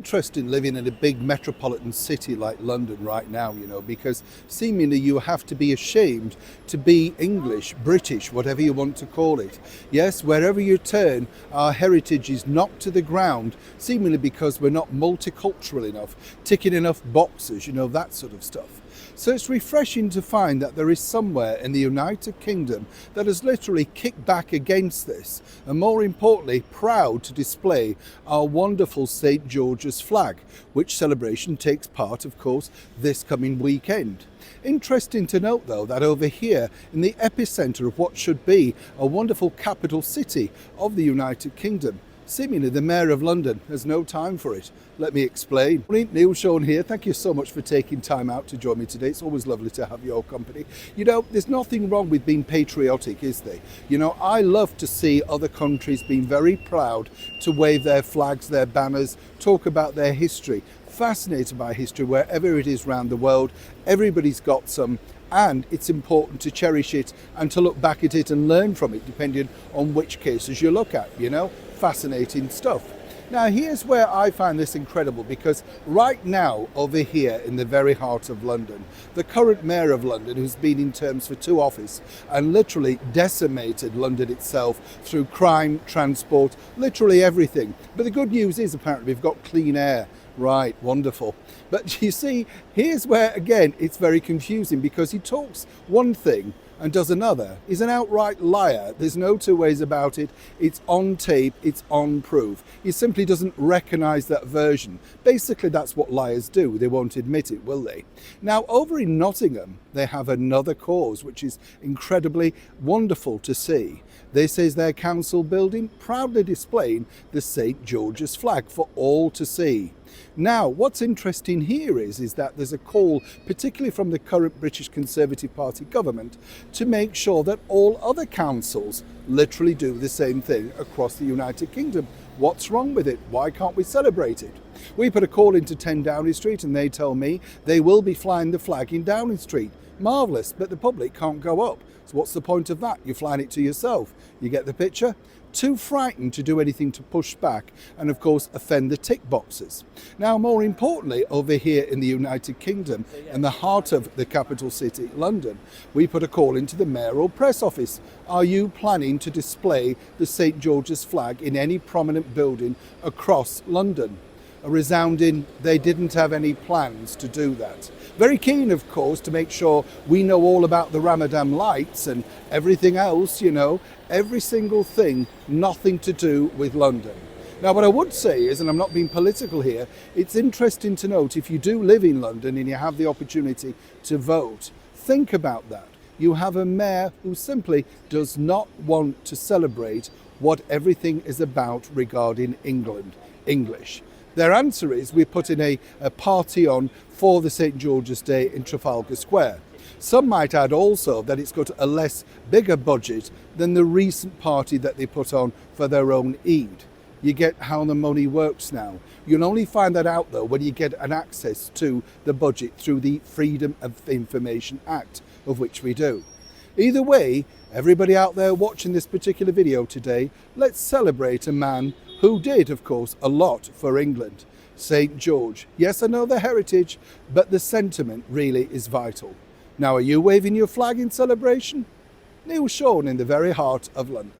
Interesting living in a big metropolitan city like London right now, because seemingly you have to be ashamed to be English, British, whatever you want to call it. Yes, wherever you turn, our heritage is knocked to the ground, seemingly because we're not multicultural enough, ticking enough boxes, that sort of stuff. So it's refreshing to find that there is somewhere in the United Kingdom that has literally kicked back against this, and more importantly, proud to display our wonderful St. George's flag, which celebration takes part, of course, this coming weekend. Interesting to note, though, that over here in the epicentre of what should be a wonderful capital city of the United Kingdom, seemingly the Mayor of London has no time for it. Let me explain. Neil Sean here. Thank you so much for taking time out to join me today. It's always lovely to have your company. There's nothing wrong with being patriotic, is there? I love to see other countries being very proud to wave their flags, their banners, talk about their history. Fascinated by history wherever it is around the world. Everybody's got some, and it's important to cherish it and to look back at it and learn from it, depending on which cases you look at. Fascinating stuff. Now, here's where I find this incredible, because right now over here in the very heart of London, the current Mayor of London, who's been in terms for 2 offices and literally decimated London itself through crime, transport, literally everything. But the good news is apparently we've got clean air. Right, wonderful. But you see, here's where again it's very confusing, because he talks one thing and does another. He's an outright liar. There's no two ways about it. It's on tape, it's on proof. He simply doesn't recognize that version. Basically, that's what liars do. They won't admit it, will they? Now, over in Nottingham, they have another cause, which is incredibly wonderful to see. This is their council building, proudly displaying the St. George's flag for all to see. Now, what's interesting here is that there's a call, particularly from the current British Conservative Party government, to make sure that all other councils literally do the same thing across the United Kingdom. What's wrong with it? Why can't we celebrate it? We put a call into 10 Downing Street and they tell me they will be flying the flag in Downing Street. Marvellous, but the public can't go up. So what's the point of that? You're flying it to yourself. You get the picture? Too frightened to do anything to push back and, of course, offend the tick boxes. Now, more importantly, over here in the United Kingdom, in the heart of the capital city, London, we put a call into the mayoral press office. Are you planning to display the St. George's flag in any prominent building across London? A resounding, they didn't have any plans to do that. Very keen, of course, to make sure we know all about the Ramadan lights and everything else, every single thing, nothing to do with London. Now, what I would say is, and I'm not being political here, it's interesting to note, if you do live in London and you have the opportunity to vote, think about that. You have a mayor who simply does not want to celebrate what everything is about regarding England, English. Their answer is, we're putting a party on for the St. George's Day in Trafalgar Square. Some might add also that it's got a bigger budget than the recent party that they put on for their own Eid. You get how the money works now. You'll only find that out, though, when you get an access to the budget through the Freedom of Information Act, of which we do. Either way, everybody out there watching this particular video today, let's celebrate a man who did, of course, a lot for England. St. George. Yes, I know the heritage, but the sentiment really is vital. Now, are you waving your flag in celebration? Neil Sean in the very heart of London.